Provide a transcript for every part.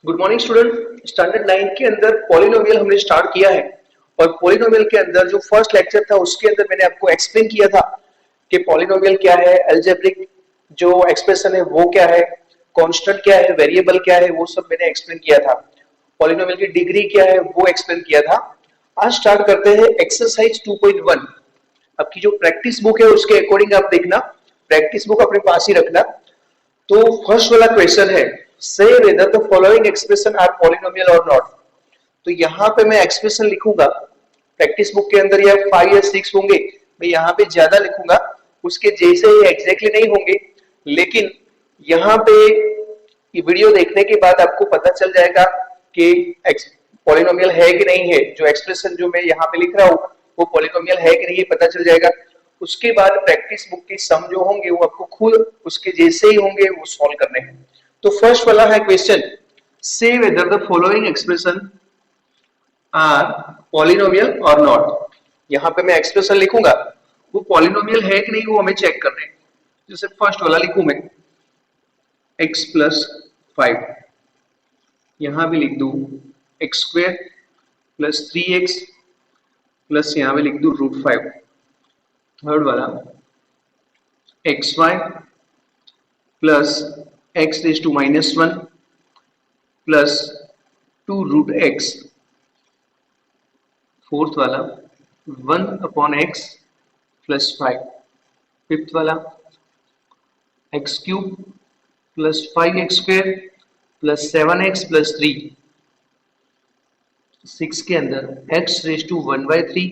Good morning student. Standard 9 के अंदर polynomial हमने स्टार्ट किया है और पॉलिनोमियल के अंदर जो फर्स्ट लेक्चर था उसके अंदर मैंने आपको एक्सप्लेन किया था कि पॉलिनोमियल क्या है, अलजेब्रिक जो एक्सप्रेशन है वो क्या है, कांस्टेंट क्या है, वेरिएबल क्या है, वो सब मैंने एक्सप्लेन किया था। पॉलिनोमियल की डिग्री क्या है वो एक्सप्लेन किया था। आज स्टार्ट करते हैं एक्सरसाइज 2.1। आपकी जो प्रैक्टिस बुक है उसके अकॉर्डिंग आप देखना, प्रैक्टिस बुक अपने पास ही रखना। तो फर्स्ट वाला क्वेश्चन है, say whether the following expression are polynomial or not. तो यहाँ पे मैं एक्सप्रेशन लिखूंगा, प्रैक्टिस बुक के अंदर या 5 या 6 होंगे, मैं यहाँ पे ज्यादा लिखूंगा, उसके जैसे ही एग्जैक्टली नहीं होंगे, लेकिन यहाँ पे ये वीडियो देखने के बाद आपको पता चल जाएगा कि पॉलिनोमियल है कि नहीं है। जो एक्सप्रेशन जो मैं यहाँ पे लिख रहा हूँ वो पॉलिनोमियल है कि नहीं पता चल जाएगा। उसके बाद प्रैक्टिस बुक के सम जो होंगे वो आपको खुद उसके जैसे ही होंगे वो सॉल्व करने हैं। तो फर्स्ट वाला है question, say whether the following expression are polynomial or not. यहाँ पे मैं एक्सप्रेशन लिखूंगा, वो पॉलिनोमियल है कि नहीं वो हमें चेक करना है। जैसे फर्स्ट वाला लिखूं मैं x प्लस 5, यहां भी लिख दू x square plus 3x plus यहां भी लिख दू √5। थर्ड वाला x y plus x raise to -1 plus 2√x। Fourth वाला 1/x प्लस 5। फिफ्थ वाला x cube plus 5x square plus 7x plus 3। Six के अंदर x रेज टू 1/3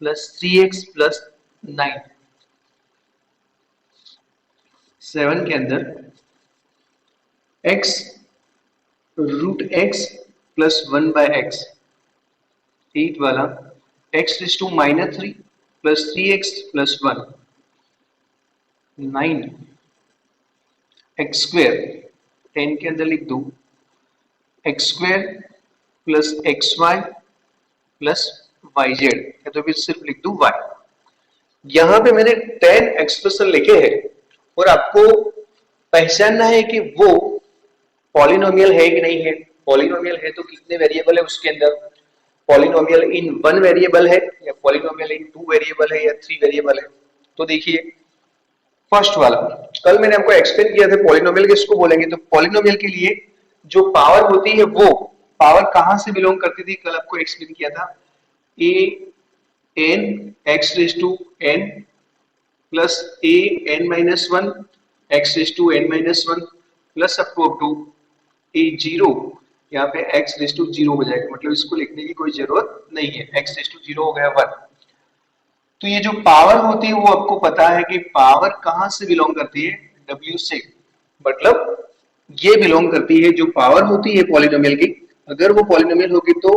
प्लस 3x प्लस 9। सेवन के अंदर x √x plus 1/x। Eight वाला x raise टू -3 plus 3x plus 1। 9 x square, 10 के अंदर लिख दो x square plus x y plus Y Z, या तो फिर सिर्फ लिख दू y। यहां पे मैंने 10 एक्सप्रेशन लिखे हैं और आपको पहचानना है कि वो पॉलिनोमियल है कि नहीं है। पॉलिनोमियल है तो कितने वेरिएबल है उसके अंदर, पॉलिनोमियल इन 1 वेरिएबल है या पॉलिनोमियल इन 2 वेरिएबल है या 3 वेरिएबल है। तो देखिए फर्स्ट वाला, कल मैंने आपको एक्सप्लेन किया था पॉलिनोमियल किसको बोलेंगे। तो पॉलिनोमियल के लिए जो पावर होती है वो पावर कहां से बिलोंग करती थी, कल आपको एक्सप्लेन किया था। a n x raise to n plus a n -1 x raise to n -1 plus up to a 0। यहाँ पे x रेज टू 0 हो जाएगा, मतलब इसको लिखने की कोई जरूरत नहीं है। x रेज टू 0 हो गया 1। तो ये जो पावर होती है वो आपको पता है कि पावर कहां से बिलोंग करती है, W से। मतलब ये बिलोंग करती है, जो पावर होती है पॉलिनोमियल की, अगर वो पॉलिनोमियल होगी तो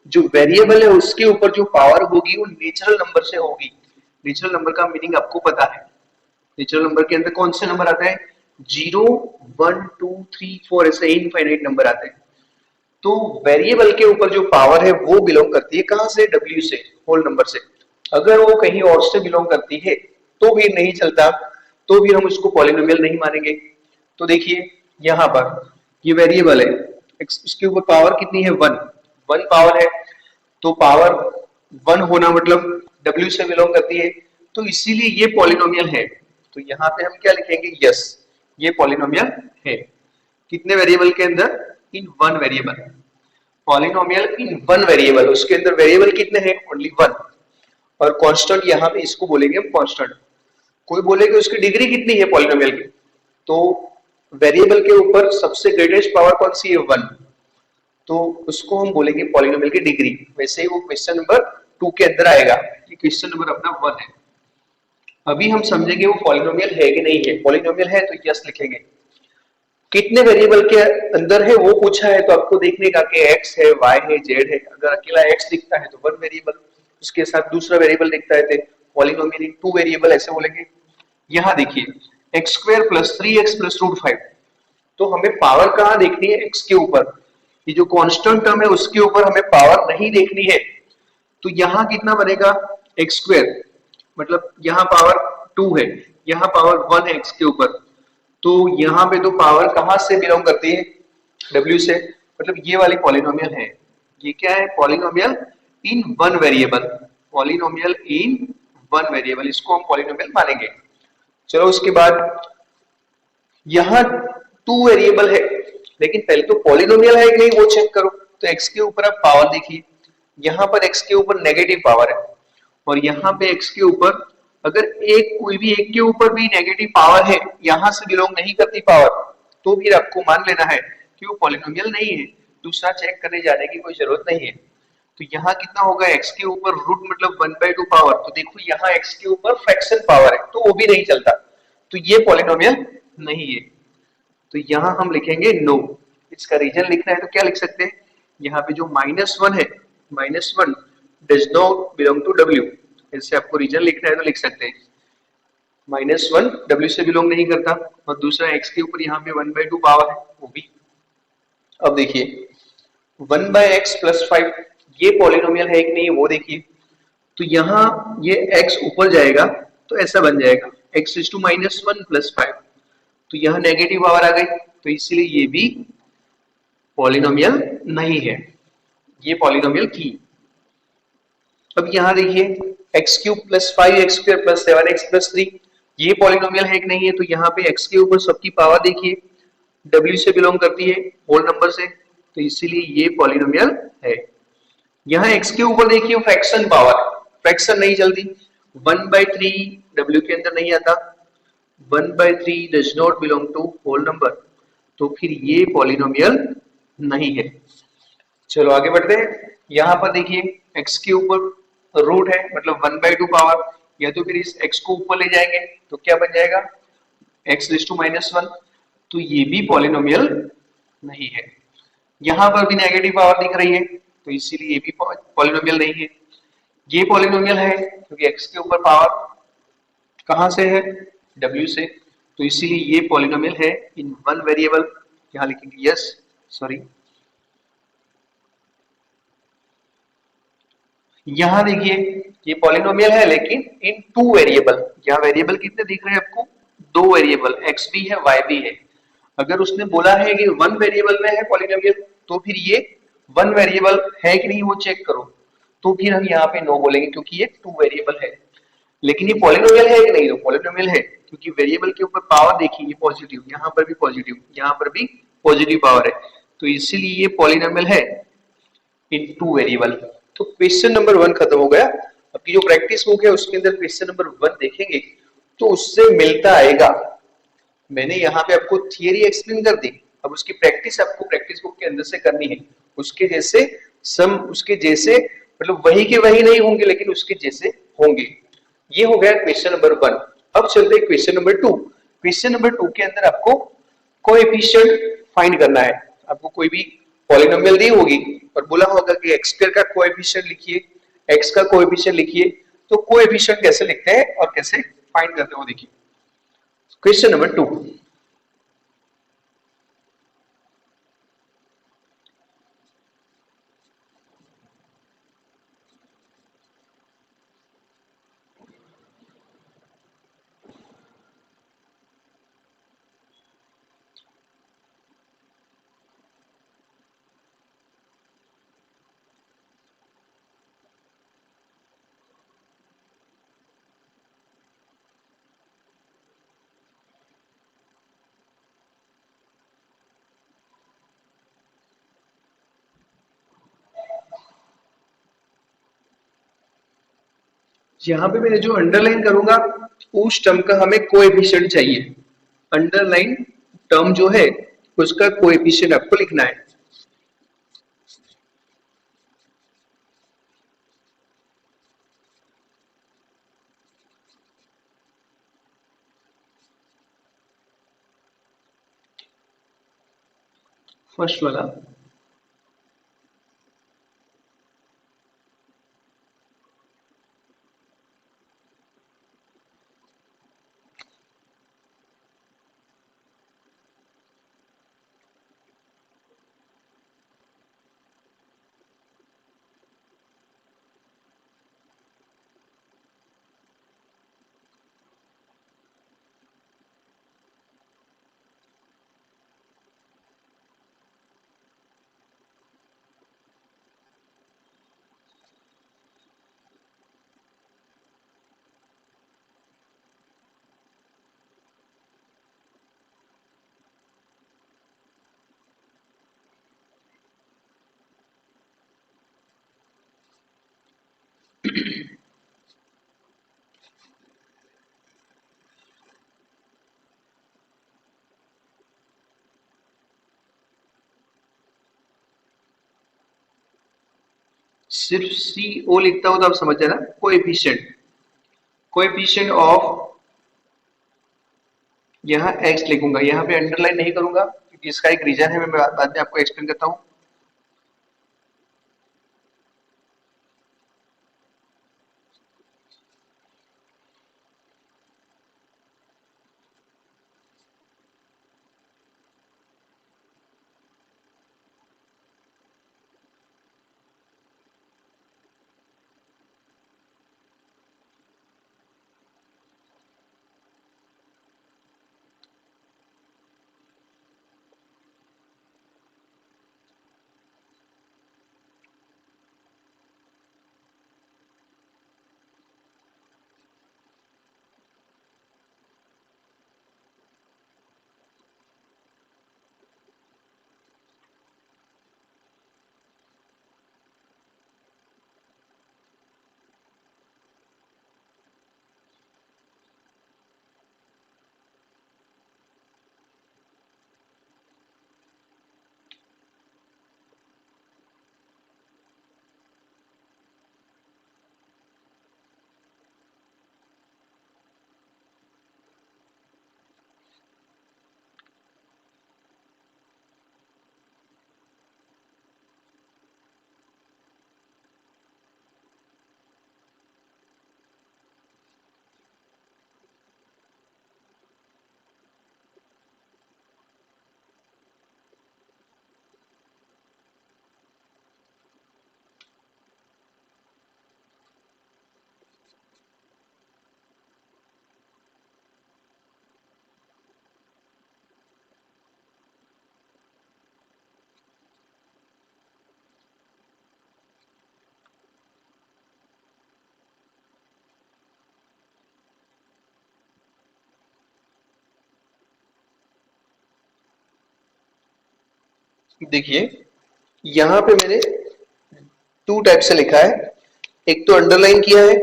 जो वेरिएबल है उसके ऊपर जो पावर होगी वो नेचुरल नंबर से होगी। नेचुरल नंबर का मीनिंग आपको पता है। नेचुरल नंबर के अंदर कौन से नंबर आता है, 0 1 2 3 4 ऐसे इनफाइनाइट नंबर आते हैं। तो वेरिएबल के ऊपर जो पावर है वो बिलोंग करती है कहां से, W से, होल नंबर से। अगर वो कहीं और से बिलोंग करती है तो भी नहीं चलता, तो भी हम उसको पॉलिनोमियल नहीं मानेंगे। तो देखिए यहां पर ये वेरिएबल है, इसके ऊपर पावर कितनी है, 1 1 पावर है। तो पावर 1 होना मतलब W से बिलोंग करती है, तो इसीलिए ये पॉलिनोमियल है। तो यहाँ पे हम क्या लिखेंगे, यस ये पॉलिनोमियल है। कितने वेरिएबल के अंदर, इन 1 वेरिएबल। पॉलिनोमियल इन 1 वेरिएबल, उसके अंदर वेरिएबल कितने हैं, ओनली 1। और कांस्टेंट यहाँ पे इसको बोलेंगे हम कांस्टेंट। कोई बोलेगा उसकी डिग्री कितनी है पॉलिनोमियल की, तो वेरिएबल के ऊपर सबसे ग्रेटेस्ट पावर कौन सी है, 1। तो उसको हम बोलेंगे पॉलिनोमियल की डिग्री। वैसे ही वो क्वेश्चन नंबर 2 के अंदर आएगा। ये क्वेश्चन नंबर अपना 1 है। अभी हम समझेंगे वो पॉलिनोमियल है कि नहीं है। पॉलिनोमियल है तो यस लिखेंगे। कितने वेरिएबल के अंदर है वो पूछा है, तो आपको देखने का कि x है, y है, z है। अगर अकेला x दिखता है तो 1 वेरिएबल, उसके साथ दूसरा वेरिएबल दिखता है तो पॉलिनोमियल इन 2 वेरिएबल ऐसे बोलेंगे। यहाँ देखिए x square plus 3x plus √5। तो हमें पावर कहाँ देखनी है, x के ऊपर। ये जो कांस्टेंट टर्म है उसके ऊपर हमें पावर नहीं देखनी है। तो यहाँ कितना बनेगा, एक्स स्क्वायर, मतलब यहाँ पावर 2 है, यहाँ पावर 1 है x के ऊपर। तो यहाँ पे तो पावर कहां से बिलोंग करती है, W से। मतलब ये वाली पॉलिनोमियल है। ये क्या है? Polynomial in one variable. Polynomial in one variable, इसको हम पॉलिनोमियल मानेंगे। चलो उसके बाद यहाँ टू वेरिएबल है, लेकिन पहले तो पॉलिनोमियल है कि नहीं वो चेक करो। तो x के ऊपर आप पावर देखिए, यहाँ पर x के ऊपर नेगेटिव पावर है, और यहाँ पे x के ऊपर अगर एक कोई भी एक के ऊपर भी नेगेटिव पावर है, यहाँ से बिलोंग नहीं करती पावर, तो फिर आपको मान लेना है कि वो पॉलिनोमियल नहीं है। दूसरा चेक करने जाने की कोई जरूरत नहीं है। तो यहाँ कितना होगा? x के ऊपर रूट मतलब 1/2 पावर। तो देखो यहाँ x के ऊपर फ्रैक्शन पावर है, तो वो भी नहीं चलता, तो ये पॉलिनोमियल नहीं है। तो यहाँ हम लिखेंगे नो। इसका रीजन लिखना है तो क्या लिख सकते हैं? यहाँ पे जो -1 है, -1 does not belong to w। ऐसे आपको रीजन लिखना है तो लिख सकते हैं -1 w से बिलोंग नहीं करता, और दूसरा x के ऊपर यहाँ पे 1/2 पावर है, वो भी। अब देखिए 1/x + 5 ये पॉलिनोमियल है कि नहीं वो देखिए। तो यहाँ ये x ऊपर जाएगा तो ऐसा बन जाएगा x⁻1 + 5। तो यहाँ नेगेटिव पावर आ गई, तो इसीलिए ये भी पॉलिनोमियल नहीं है, ये पॉलिनोमियल थी। अब यहाँ देखिए x³ + 5x² + 7x + 3 ये पॉलिनोमियल है कि नहीं है? तो यहाँ पे x के ऊपर सबकी पावर देखिए, w से बिलोंग करती है, होल नंबर से, तो इसीलिए ये पॉलिनोमियल है। यहाँ x के ऊपर देखिए फ्रैक्शन पावर, फ्रैक्शन नहीं चलती, 1/3 w के अंदर नहीं आता, 1/3 does not belong to whole number, तो फिर ये पॉलिनोमियल नहीं है। चलो आगे बढ़ते हैं। यहाँ पर देखिए x के ऊपर रूट है, मतलब 1/2 पावर, या तो फिर इस x को ऊपर ले जाएंगे तो क्या बन जाएगा? x⁻1। तो ये भी पॉलिनोमियल नहीं है। यहाँ पर भी नेगेटिव पावर दिख रही है, तो इसीलिए ये भी पॉलिनोमियल नहीं है। ये पॉलिनोमियल है क्योंकि x के ऊपर पावर कहां से है? w से, तो इसीलिए ये पॉलिनोमियल है इन वन वेरिएबल। यहाँ लिखेंगे यस, सॉरी। यहाँ देखिए ये पॉलिनोमियल है लेकिन इन टू वेरिएबल। यहाँ वेरिएबल कितने दिख रहे हैं आपको? दो वेरिएबल, x भी है y भी है। अगर उसने बोला है कि वन वेरिएबल में है पॉलिनोमियल, तो फिर ये वन वेरिएबल है कि नहीं वो चेक करो, तो फिर हम यहाँ पे नो बोलेंगे क्योंकि ये टू वेरिएबल है। लेकिन ये पॉलिनोमियल है कि नहीं? तो पॉलिनोमियल है, क्योंकि वेरिएबल के ऊपर पावर देखिए, ये पॉजिटिव, यहाँ पर भी पॉजिटिव, यहाँ पर भी पॉजिटिव पावर है, तो इसीलिए ये पॉलिनोमियल है इन टू वेरिएबल। तो क्वेश्चन नंबर 1 खत्म हो गया। अब की जो प्रैक्टिस बुक है उसके अंदर क्वेश्चन नंबर 1 देखेंगे तो उससे मिलता आएगा। मैंने यहाँ पे आपको थियरी एक्सप्लेन कर दी, अब उसकी प्रैक्टिस आपको प्रैक्टिस बुक के अंदर से करनी है। उसके जैसे सम, उसके जैसे मतलब वही के वही नहीं होंगे, लेकिन उसके जैसे होंगे। ये हो गया क्वेश्चन नंबर 1। अब चलते हैं क्वेश्चन नंबर 2। क्वेश्चन नंबर 2 के अंदर आपको कोएफिशिएंट फाइंड करना है। आपको कोई भी पॉलिनोमियल दी होगी और बोला होगा कि x² का कोएफिशिएंट लिखिए, x का कोएफिशिएंट लिखिए, तो कोएफिशिएंट कैसे लिखते हैं और कैसे फाइंड करते हैं वो देखिए। Question number 2। यहाँ पे मैं जो अंडरलाइन करूंगा उस टर्म का हमें कोएफिशिएंट चाहिए। अंडरलाइन टर्म जो है उसका कोएफिशिएंट आपको लिखना है। फर्स्ट वाला सिर्फ सी ओ लिखता हो तो आप समझ जाना कोएफिशिएंट, कोएफिशिएंट ऑफ, यहाँ एक्स लिखूंगा, यहाँ पे अंडरलाइन नहीं करूंगा क्योंकि इसका एक रीजन है, मैं बाद में आपको एक्सप्लेन करता हूँ। देखिए यहाँ पे मैंने टू टाइप से लिखा है, एक तो अंडरलाइन किया है,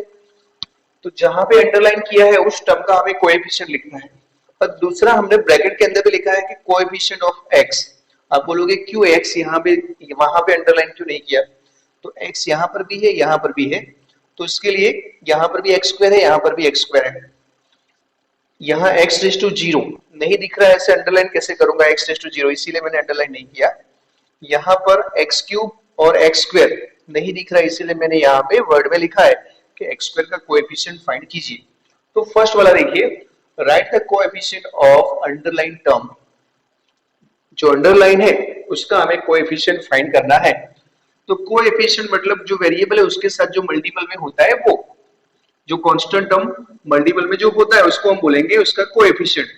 तो जहां पे अंडरलाइन किया है उस टर्म का हमें कोएफिशिएंट लिखना है, और दूसरा हमने ब्रैकेट के अंदर भी लिखा है कि कोएफिशिएंट ऑफ एक्स। आप बोलोगे क्यों एक्स यहाँ पे, वहां पे अंडरलाइन क्यों नहीं किया? तो एक्स यहाँ पर भी है, यहाँ पर भी है, तो इसके लिए यहाँ पर भी एक्स स्क्वायर है, यहाँ पर भी एक्स स्क्वायर है। यहाँ एक्स रेज टू जीरो नहीं दिख रहा है, ऐसे अंडरलाइन कैसे करूंगा एक्स रेज टू जीरो, इसीलिए मैंने अंडरलाइन नहीं किया। यहाँ पर एक्स क्यूब और एक्स स्क्वायर नहीं दिख रहा है, इसीलिए मैंने यहाँ पे वर्ड में लिखा है कि एक्स स्क्वायर का कोएफिशिएंट फाइंड कीजिए। तो फर्स्ट वाला देखिए, right the coefficient of underline term, जो अंडरलाइन है उसका हमें कोएफिशिएंट फाइंड करना है। तो कोएफिशिएंट मतलब जो वेरिएबल है उसके साथ जो मल्टीपल में होता है वो, जो कांस्टेंट टर्म मल्टीपल में जो होता है उसको हम बोलेंगे उसका कोएफिशिएंट।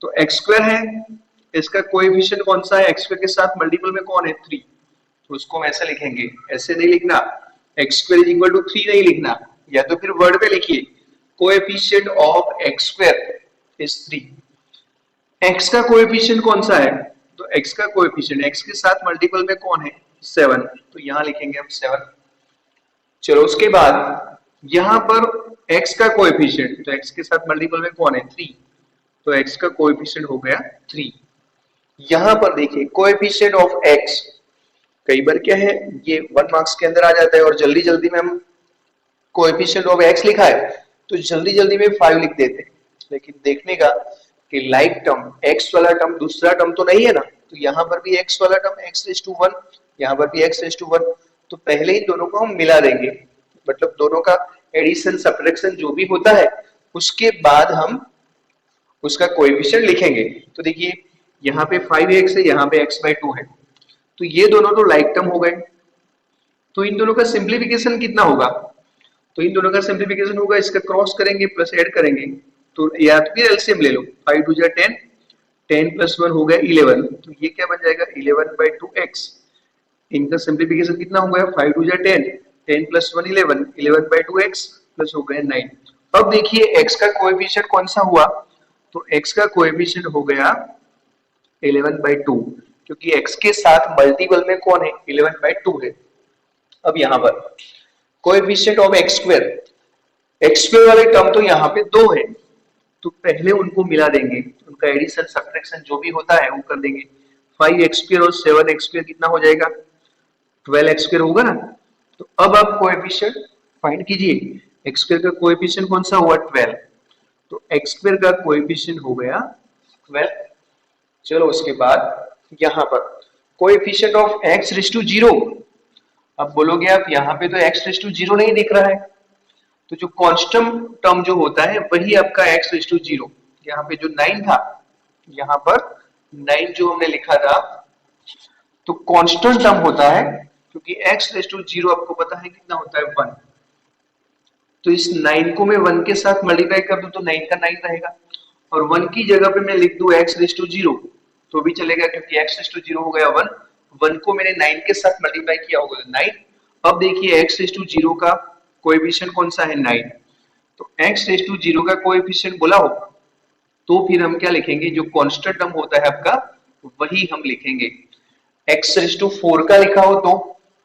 तो एक्स स्क्वायर है, इसका कोएफिशिएंट कौन सा है? एक्स स्क्वायर के साथ मल्टीपल में कौन है? 3। तो उसको हम ऐसे लिखेंगे, ऐसे नहीं लिखना, x square is equal to 3 नहीं लिखना, या तो फिर वर्ड में लिखिए coefficient of x square is 3। X का कोएफिशिएंट कौन सा है? तो एक्स का कोएफिशिएंट एक्स के साथ मल्टीपल में कौन है? 7, तो यहां लिखेंगे हम 7। चलो उसके बाद यहां पर x का कोएफिशिएंट, तो x के साथ मल्टीपल में कौन है? 3, तो x का कोएफिशिएंट हो गया 3। यहां पर देखिए कोएफिशिएंट ऑफ x, कई बार क्या है ये 1 मार्क्स के अंदर आ जाता है और जल्दी जल्दी में हम कोएफिशिएंट ऑफ x लिखा है तो जल्दी जल्दी में 5 लिख देते हैं, लेकिन देखने का कि लाइक टर्म x वाला टर्म दूसरा टर्म तो नहीं है ना, तो यहाँ पर भी x वाला टर्म x रेज़ टू 1, यहाँ पर भी x रेज़ टू 1, तो पहले ही दोनों को हम मिला देंगे, मतलब दोनों का एडिशन सब्ट्रैक्शन जो भी होता है उसके बाद हम उसका कोएफिशिएंट लिखेंगे। तो देखिए यहाँ पे 5x है, यहाँ पे x/2 है, तो ये दोनों तो लाइक टर्म हो गए, तो इन दोनों का सिंप्लीफिकेशन कितना होगा? तो इन दोनों का सिंप्लीफिकेशन होगा, इसका क्रॉस करेंगे प्लस ऐड करेंगे, तो या तो फिर एलसीएम ले लो, 5 2 जा 10, 10 प्लस 1 हो गया 11, तो ये क्या बन जाएगा 11/2x। इनका सिंप्लीफिकेशन कितना हो गया 5 2 जा 10, 10 प्लस 1 11, 11/2x प्लस हो गया 9। अब देखिए x का कोएफिशिएंट कौन सा हुआ? तो x का कोएफिशिएंट हो गया 11/2, क्योंकि x के साथ मल्टीपल में कौन है? 11/2 है। अब यहाँ पर कोएफिशिएंट ऑफ x स्क्वायर वाले टर्म तो यहाँ पे 2 है, तो पहले उनको मिला देंगे, उनका एडिशन सब्ट्रैक्शन जो भी होता है वो कर देंगे। 5x स्क्वायर और 7x स्क्वायर कितना हो जाएगा? 12x स्क्वायर होगा ना, तो अब आप कोएफिशिएंट फाइंड कीजिए। एक्स स्क्वायर का कोएफिशिएंट कौन सा हुआ 12, तो एक्स स्क्वायर का कोएफिशिएंट हो गया 12। चलो उसके बाद यहाँ पर coefficient of x raise to 0। अब बोलोगे आप यहाँ पे तो एक्स रेज टू 0 नहीं दिख रहा है, तो जो कांस्टेंट टर्म जो होता है वही आपका एक्स रेज टू 0। यहाँ पे जो 9 था, यहाँ पर 9 जो हमने लिखा था, तो कांस्टेंट टर्म होता है, क्योंकि एक्स रेज टू 0 आपको पता है कितना होता है 1। तो इस 9 को मैं 1 के साथ मल्टीप्लाई कर दूं तो 9 का 9 रहेगा, और 1 की जगह पे मैं लिख दूं x रेज टू 0 तो भी चलेगा, क्योंकि x रेज टू 0 हो गया 1। 1 को मैंने 9 के साथ मल्टीप्लाई किया होगा 9। अब देखिए x रेज टू 0 का कोएफिशिएंट कौन सा है 9, तो x रेज टू 0 का कोएफिशिएंट बोला हो तो फिर हम क्या लिखेंगे, जो कांस्टेंट टर्म होता है आपका वही हम लिखेंगे। x रेज टू 4 का लिखा हो तो,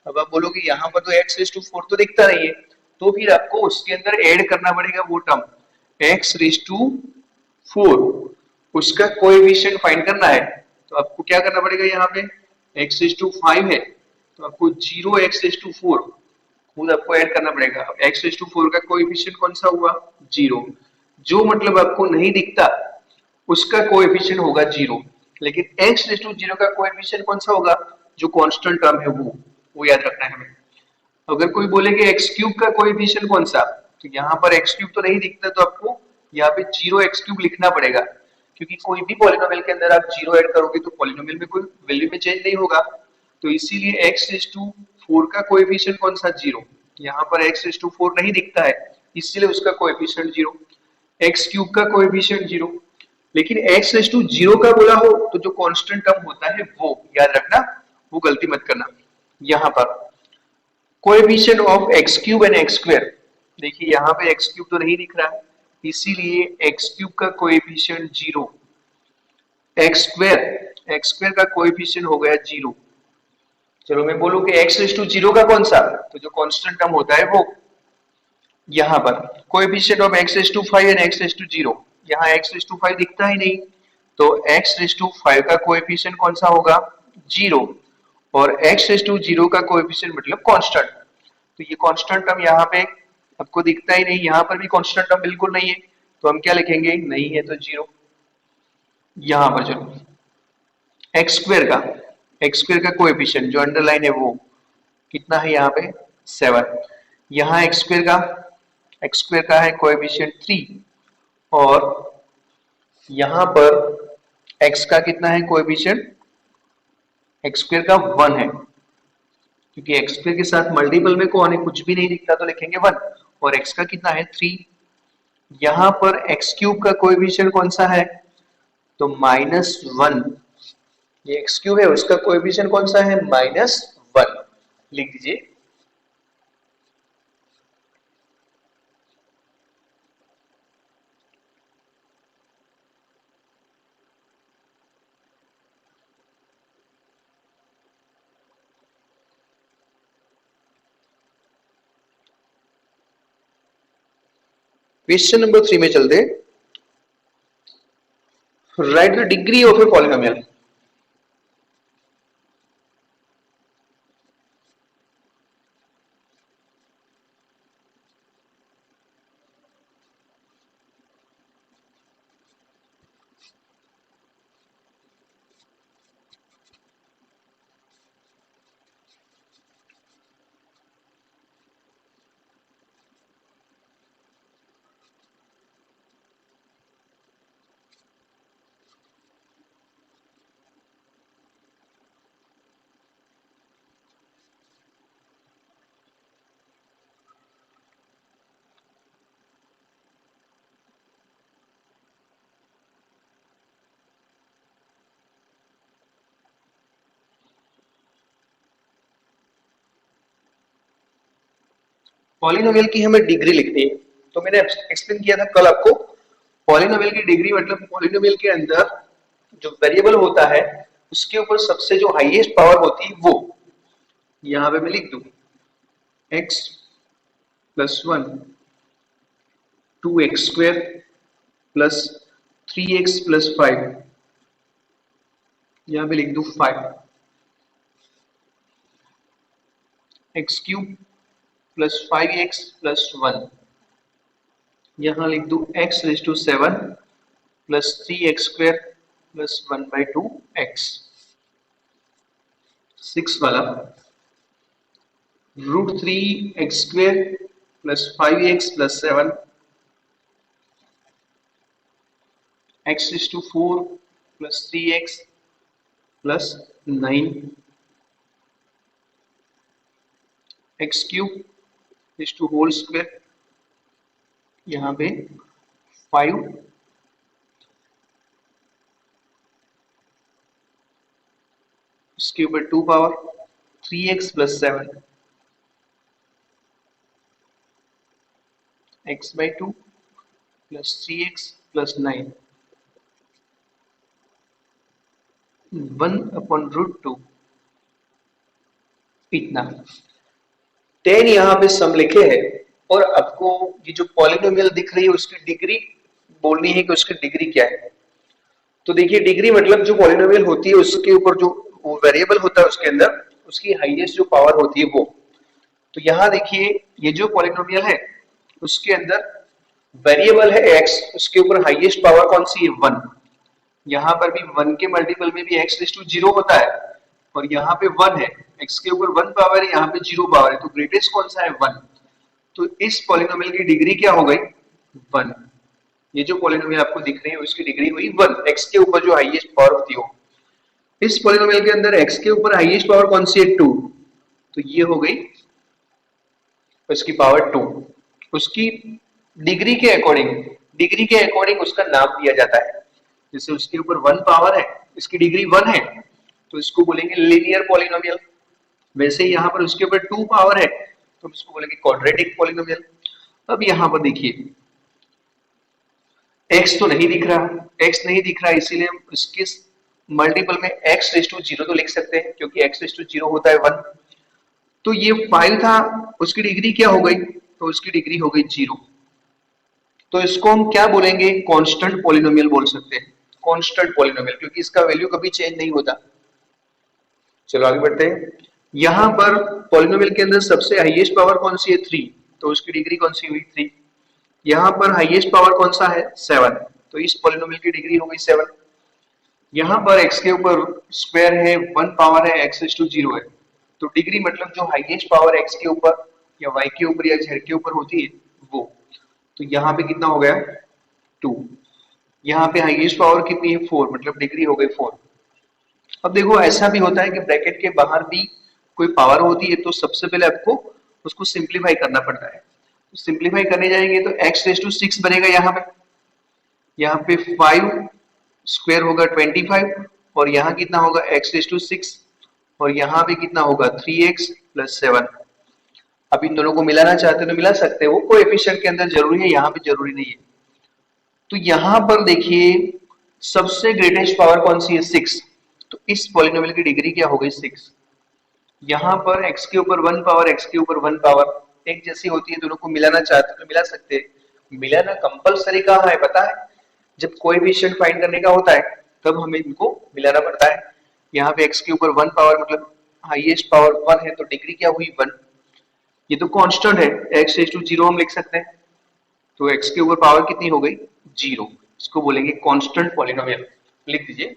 अब आप बोलोगे यहाँ पर तो x रेज टू 4 तो दिखता नहीं है, तो फिर आपको उसके अंदर ऐड करना पड़ेगा वो टर्म x रेज टू 4, उसका कोएफिशिएंट फाइंड करना है। तो आपको क्या करना पड़ेगा, यहाँ पे x रेज टू 5 है तो आपको 0 x रेज टू 4 खुद आपको ऐड करना पड़ेगा। अब x रेज टू 4 का कोएफिशिएंट कौन सा हुआ 0, जो मतलब आपको नहीं दिखता उसका कोएफिशिएंट होगा 0, लेकिन x रेज टू 0 का कोएफिशिएंट कौन सा होगा, जो कांस्टेंट टर्म है वो याद रखना है हमें। अगर कोई बोले कि एक्स क्यूब का कोएफिशिएंट कौन सा, तो यहाँ पर एक्स क्यूब तो नहीं दिखता, तो आपको यहाँ पे 0 एक्स क्यूब लिखना पड़ेगा, क्योंकि कोई भी पॉलिनोमियल के अंदर आप 0 ऐड करोगे तो पॉलिनोमियल में कोई वैल्यू में चेंज नहीं होगा। तो इसीलिए एक्स रेज टू 4 का कोएफिशिएंट कौन सा 0, यहाँ पर एक्स रेज टू 4 नहीं दिखता है, इसलिए उसका कोएफिशिएंट 0। एक्स क्यूब का कोएफिशिएंट 0, लेकिन एक्स रेज टू 0 का बोला हो तो जो कांस्टेंट टर्म होता है वो याद रखना, वो गलती मत करना। यहाँ पर coefficient of x cube and x square, देखिए यहाँ पे एक्स क्यूब तो नहीं दिख रहा है, इसीलिए एक्स क्यूब का कोएफिशिएंट 0, एक्स स्क्वायर का कोएफिशिएंट हो गया 0। चलो मैं बोलूं कि एक्स रेज टू 0 का कौन सा, तो जो कांस्टेंट टर्म होता है वो, यहाँ पर coefficient of x raise to 5 and x raise to 0, यहाँ एक्स रेज टू 5 दिखता ही नहीं, तो एक्स रेज टू 5 का कोएफिशिएंट कौन सा होगा 0, और x रेज टू 0 का कोएफिशिएंट मतलब कांस्टेंट, तो ये कांस्टेंट टर्म यहाँ पे आपको दिखता ही नहीं, यहाँ पर भी कांस्टेंट टर्म बिल्कुल नहीं है, तो हम क्या लिखेंगे, नहीं है तो 0। यहाँ पर चलो एक्स स्क्वायर का कोएफिशिएंट जो अंडरलाइन है वो कितना है यहाँ पे 7, यहाँ एक्स स्क्वायर का है कोएफिशिएंट 3, और यहाँ पर x का कितना है कोएफिशिएंट, एक्स स्क्वायर का 1 है, क्योंकि एक्स स्क्वायर के साथ मल्टीपल में कौन है कुछ भी नहीं दिखता तो लिखेंगे 1, और x का कितना है 3। यहाँ पर एक्स क्यूब का कोएफिशिएंट कौन सा है, तो -1, ये एक्स क्यूब है उसका कोएफिशिएंट कौन सा है -1, लिख दीजिए। क्वेश्चन नंबर 3 में चलते, right the degree of a polynomial. Polynomial की हमें डिग्री लिखनी है, तो मैंने एक्सप्लेन किया था कल आपको, पॉलिनोमियल की डिग्री मतलब पॉलिनोमियल के अंदर जो वेरिएबल होता है उसके ऊपर सबसे जो हाईएस्ट पावर होती है वो, यहाँ पे मैं लिख दूं x plus 1 2x square plus 3x plus 5, यहाँ पे लिख दूं 5 x cube plus 5x plus 1, यहाँ लिख दूं x raise to 7 plus 3x square plus 1/2 x। 6 वाला √3x square plus 5x plus 7 x raise to 4 plus 3x plus 9 x cube raise to whole square, यहाँ पे 5 इसके ऊपर 2 power 3x plus 7 x/2 plus 3x plus 9 1/√2 इतना 10 यहाँ पे सम लिखे हैं और आपको ये जो पॉलिनोमियल दिख रही है उसकी डिग्री बोलनी है कि उसकी डिग्री क्या है। तो देखिए डिग्री मतलब जो पॉलिनोमियल होती है उसके ऊपर जो वेरिएबल होता है उसके अंदर उसकी हाईएस्ट जो पावर होती है वो। तो यहाँ देखिए ये जो पॉलिनोमियल है उसके अंदर वेरिएबल है x, उसके ऊपर हाईएस्ट पावर कौन सी है 1। यहाँ पर भी 1 के मल्टीपल में भी x रेज़ टू 0 होता है और यहाँ पे 1 है, x के ऊपर 1 पावर है, यहाँ पे 0 पावर है, तो ग्रेटेस्ट कौन सा है 1। तो इस पॉलिनोमियल की डिग्री क्या हो गई 1। ये जो पॉलिनोमियल आपको दिख रही है उसकी डिग्री हुई 1, x के ऊपर जो हाईएस्ट पावर होती हो। इस पॉलिनोमियल के अंदर x के ऊपर हाईएस्ट पावर कौन सी है 2, तो ये हो गई उसकी पावर 2। उसकी डिग्री के अकॉर्डिंग उसका नाम दिया जाता है। जैसे उसके ऊपर 1 पावर है, इसकी डिग्री 1 है, तो इसको बोलेंगे लीनियर पॉलिनोमियल। वैसे यहाँ पर उसके ऊपर 2 पावर है तो इसको बोलेंगे क्वाड्रेटिक पॉलिनोमियल। अब यहाँ पर देखिए x तो नहीं दिख रहा, x नहीं दिख रहा, इसीलिए हम इसके मल्टीपल में x रेज़ टू 0 तो लिख सकते हैं क्योंकि x रेज़ टू 0 होता है 1। तो ये 5 था, उसकी डिग्री क्या हो गई, तो उसकी डिग्री हो गई 0। तो इसको हम क्या बोलेंगे कांस्टेंट पॉलिनोमियल बोल सकते हैं, कांस्टेंट पॉलिनोमियल, क्योंकि इसका वैल्यू कभी चेंज नहीं होता। चलो आगे बढ़ते हैं। यहाँ पर पॉलिनोमियल के अंदर सबसे हाईएस्ट पावर कौन सी है 3, तो उसकी डिग्री कौन सी हुई 3। यहाँ पर हाईएस्ट पावर कौन सा है 7, तो इस पॉलिनोमियल की डिग्री हो गई 7। यहाँ पर x के ऊपर स्क्वायर है, 1 पावर है, x रेज़ टू 0 है, तो डिग्री मतलब जो हाईएस्ट पावर x के ऊपर या y के ऊपर या z के ऊपर होती है वो। तो यहाँ पे कितना हो गया 2। यहाँ पे हाईएस्ट पावर कितनी है 4, मतलब डिग्री हो गई 4। अब देखो ऐसा भी होता है कि ब्रैकेट के बाहर भी कोई पावर होती है तो सबसे पहले आपको उसको सिंप्लीफाई करना पड़ता है। तो सिंप्लीफाई करने जाएंगे तो x रेज़ टू 6 बनेगा, यहाँ पे 5 स्क्वायर होगा 25 और यहाँ कितना होगा x रेज़ टू 6 और यहाँ पे कितना होगा 3x प्लस 7। अब इन दोनों को मिलाना चाहते हो तो मिला सकते हो, वो कोएफिशिएंट के अंदर जरूरी है, यहाँ पे जरूरी नहीं है। तो यहाँ पर देखिए सबसे ग्रेटेस्ट पावर कौन सी है 6, तो इस पॉलिनोमियल की डिग्री क्या हो गई 6। यहाँ पर x के ऊपर 1 पावर, x के ऊपर 1 पावर एक जैसी होती है, दोनों को मिलाना चाहते हो तो मिला सकते हैं। मिलाना कंपलसरी कहाँ है पता है, जब कोएफिशिएंट फाइंड करने का होता है तब हमें इनको मिलाना पड़ता है। यहाँ पे x के ऊपर 1 पावर मतलब हाईएस्ट पावर 1 है तो डिग्री क्या हुई 1। ये तो कांस्टेंट है, x रेज़ टू 0 हम लिख सकते हैं, तो x के ऊपर पावर कितनी हो गई 0। इसको बोलेंगे कांस्टेंट पॉलिनोमियल, लिख दीजिए